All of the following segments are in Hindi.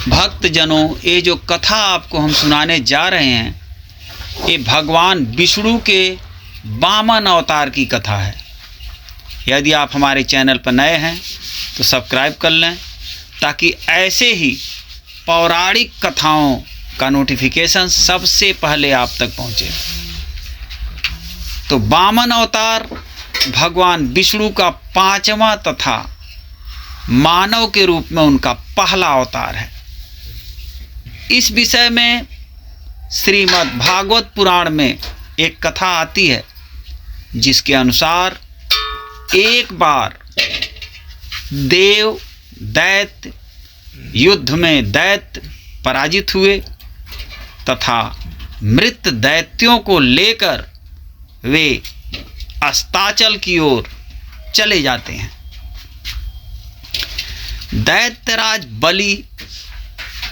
भक्तजनों, ये जो कथा आपको हम सुनाने जा रहे हैं, ये भगवान विष्णु के वामन अवतार की कथा है। यदि आप हमारे चैनल पर नए हैं तो सब्सक्राइब कर लें, ताकि ऐसे ही पौराणिक कथाओं का नोटिफिकेशन सबसे पहले आप तक पहुँचे। तो वामन अवतार भगवान विष्णु का 5वां तथा मानव के रूप में उनका पहला अवतार है। इस विषय में श्रीमद् भागवत पुराण में एक कथा आती है, जिसके अनुसार एक बार देव दैत्य युद्ध में दैत्य पराजित हुए तथा मृत दैत्यों को लेकर वे अस्ताचल की ओर चले जाते हैं। दैत्यराज बलि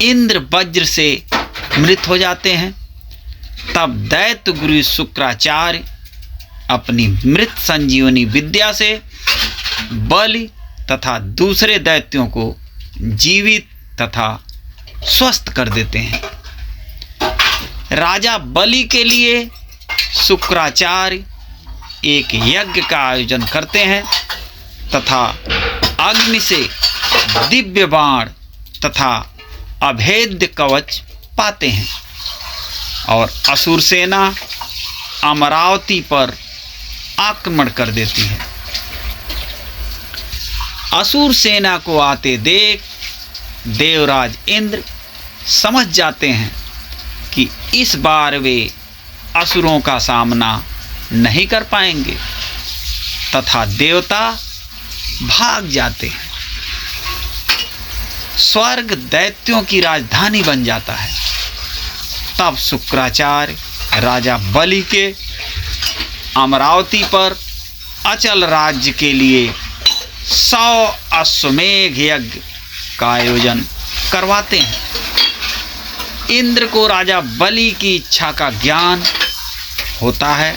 इंद्र वज्र से मृत हो जाते हैं। तब दैत्य गुरु शुक्राचार्य अपनी मृत संजीवनी विद्या से बलि तथा दूसरे दैत्यों को जीवित तथा स्वस्थ कर देते हैं। राजा बलि के लिए शुक्राचार्य एक यज्ञ का आयोजन करते हैं तथा अग्नि से दिव्य बाण तथा अभेद्य कवच पाते हैं और असुर सेना अमरावती पर आक्रमण कर देती है। असुर सेना को आते देख देवराज इंद्र समझ जाते हैं कि इस बार वे असुरों का सामना नहीं कर पाएंगे तथा देवता भाग जाते हैं। स्वर्ग दैत्यों की राजधानी बन जाता है। तब शुक्राचार्य राजा बलि के अमरावती पर अचल राज्य के लिए 100 अश्वमेघ यज्ञ का आयोजन करवाते हैं। इंद्र को राजा बलि की इच्छा का ज्ञान होता है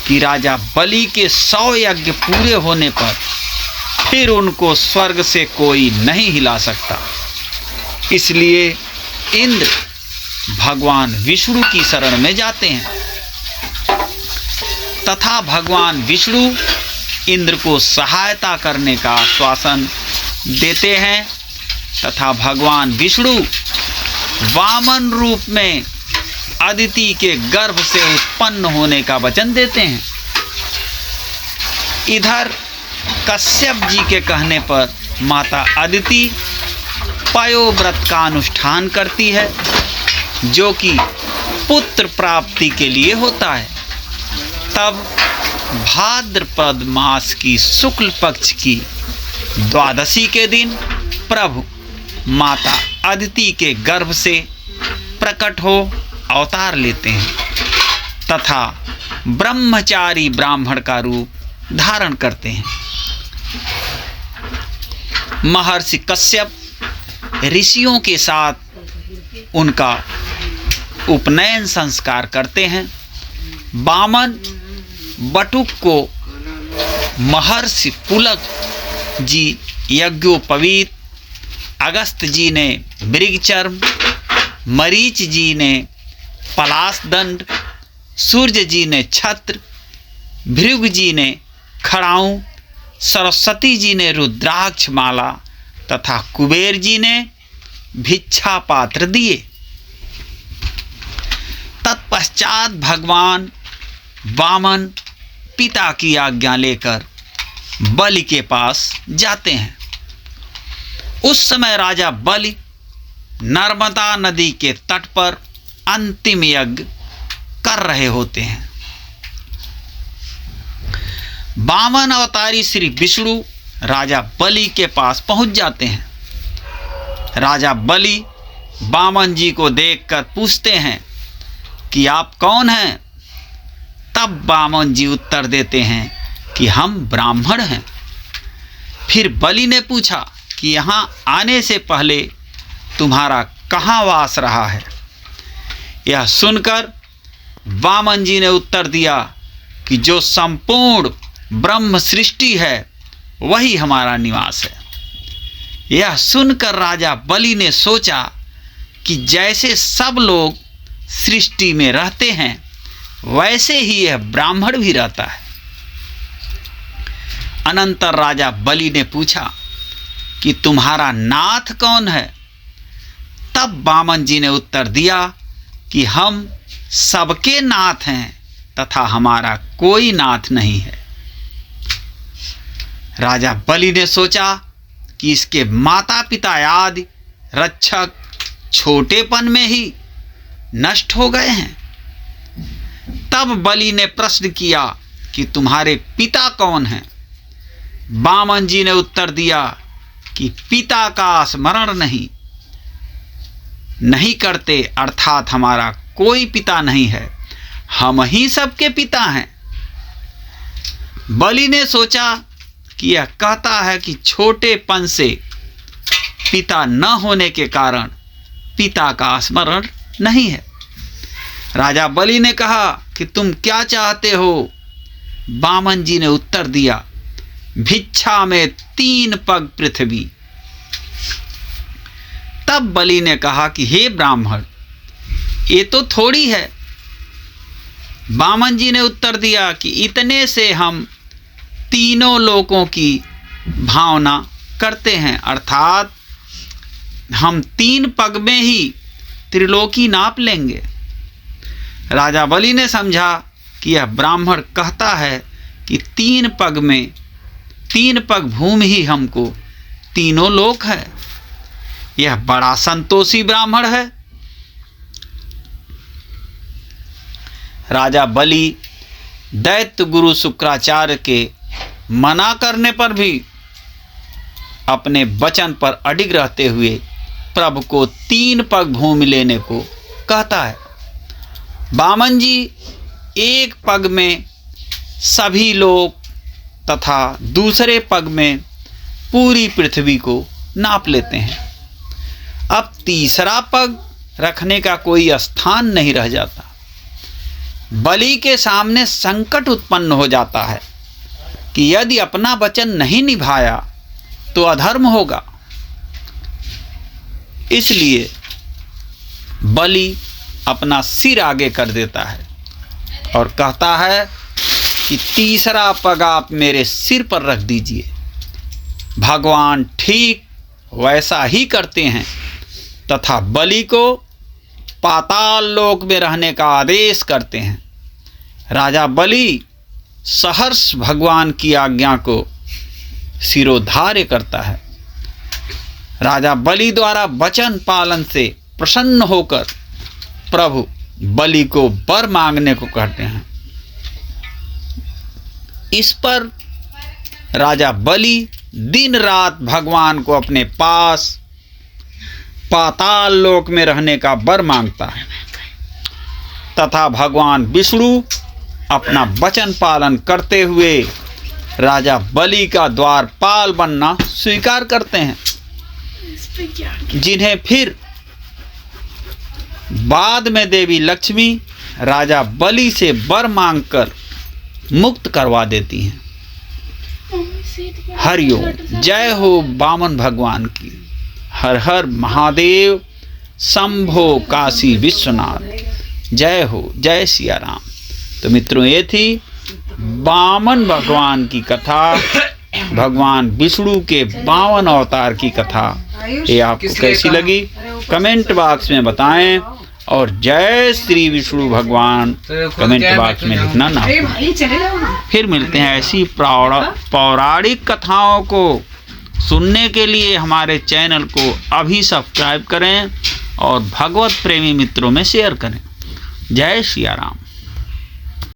कि राजा बलि के 100 यज्ञ पूरे होने पर फिर उनको स्वर्ग से कोई नहीं हिला सकता। इसलिए इंद्र भगवान विष्णु की शरण में जाते हैं तथा भगवान विष्णु इंद्र को सहायता करने का आश्वासन देते हैं तथा भगवान विष्णु वामन रूप में अदिति के गर्भ से उत्पन्न होने का वचन देते हैं। इधर कश्यप जी के कहने पर माता अदिति पयोव्रत का अनुष्ठान करती है, जो कि पुत्र प्राप्ति के लिए होता है। तब भाद्रपद मास की शुक्ल पक्ष की द्वादशी के दिन प्रभु माता अदिति के गर्भ से प्रकट हो अवतार लेते हैं तथा ब्रह्मचारी ब्राह्मण का रूप धारण करते हैं। महर्षि कश्यप ऋषियों के साथ उनका उपनयन संस्कार करते हैं। वामन बटुक को महर्षि पुलक जी यज्ञोपवीत, अगस्त जी ने मृगचर्म, मरीच जी ने पलाश दंड, सूर्य जी ने छत्र, भृगु जी ने खड़ाऊं, सरस्वती जी ने रुद्राक्ष माला तथा कुबेर जी ने भिक्षा पात्र दिए। तत्पश्चात भगवान वामन पिता की आज्ञा लेकर बलि के पास जाते हैं। उस समय राजा बलि नर्मदा नदी के तट पर अंतिम यज्ञ कर रहे होते हैं। वामन अवतारी श्री विष्णु राजा बलि के पास पहुंच जाते हैं। राजा बलि वामन जी को देखकर पूछते हैं कि आप कौन हैं? तब वामन जी उत्तर देते हैं कि हम ब्राह्मण हैं। फिर बलि ने पूछा कि यहाँ आने से पहले तुम्हारा कहाँ वास रहा है? यह सुनकर वामन जी ने उत्तर दिया कि जो संपूर्ण ब्रह्म सृष्टि है वही हमारा निवास है। यह सुनकर राजा बलि ने सोचा कि जैसे सब लोग सृष्टि में रहते हैं वैसे ही यह ब्राह्मण भी रहता है। अनंतर राजा बलि ने पूछा कि तुम्हारा नाथ कौन है? तब वामन जी ने उत्तर दिया कि हम सबके नाथ हैं तथा हमारा कोई नाथ नहीं है। राजा बलि ने सोचा कि इसके माता पिता आदि रक्षक छोटेपन में ही नष्ट हो गए हैं। तब बलि ने प्रश्न किया कि तुम्हारे पिता कौन हैं? वामन जी ने उत्तर दिया कि पिता का स्मरण नहीं करते, अर्थात हमारा कोई पिता नहीं है, हम ही सबके पिता हैं। बलि ने सोचा कि यह कहता है कि छोटेपन से पिता न होने के कारण पिता का स्मरण नहीं है। राजा बलि ने कहा कि तुम क्या चाहते हो? वामन जी ने उत्तर दिया, भिक्षा में 3 पग पृथ्वी। तब बलि ने कहा कि हे ब्राह्मण, ये तो थोड़ी है। वामन जी ने उत्तर दिया कि इतने से हम तीनों लोकों की भावना करते हैं, अर्थात हम 3 पग में ही त्रिलोकी नाप लेंगे। राजा बलि ने समझा कि यह ब्राह्मण कहता है कि 3 पग भूमि ही हमको तीनों लोक है। यह बड़ा संतोषी ब्राह्मण है। राजा बलि दैत्य गुरु शुक्राचार्य के मना करने पर भी अपने वचन पर अडिग रहते हुए प्रभु को 3 पग भूमि लेने को कहता है। वामन जी 1 पग में सभी लोग तथा दूसरे पग में पूरी पृथ्वी को नाप लेते हैं। अब तीसरा पग रखने का कोई स्थान नहीं रह जाता। बलि के सामने संकट उत्पन्न हो जाता है कि यदि अपना वचन नहीं निभाया तो अधर्म होगा। इसलिए बलि अपना सिर आगे कर देता है और कहता है कि तीसरा पग आप मेरे सिर पर रख दीजिए। भगवान ठीक वैसा ही करते हैं तथा बलि को पाताल लोक में रहने का आदेश करते हैं। राजा बलि सहर्ष भगवान की आज्ञा को शिरोधार्य करता है। राजा बलि द्वारा वचन पालन से प्रसन्न होकर प्रभु बलि को वर मांगने को कहते हैं। इस पर राजा बलि दिन रात भगवान को अपने पास पाताल लोक में रहने का वर मांगता है तथा भगवान विष्णु अपना वचन पालन करते हुए राजा बलि का द्वारपाल बनना स्वीकार करते हैं, जिन्हें फिर बाद में देवी लक्ष्मी राजा बलि से वर मांगकर मुक्त करवा देती हैं। हरिओम। जय हो वामन भगवान की। हर हर महादेव। शंभो काशी विश्वनाथ। जय हो। जय सिया राम। तो मित्रों, ये थी वामन भगवान की कथा, भगवान विष्णु के 52 अवतार की कथा। ये आपको कैसी लगी कमेंट बॉक्स में बताएं और जय श्री विष्णु भगवान कमेंट बॉक्स में लिखना ना। फिर मिलते हैं ऐसी पौराणिक कथाओं को सुनने के लिए हमारे चैनल को अभी सब्सक्राइब करें और भगवत प्रेमी मित्रों में शेयर करें। जय सिया राम।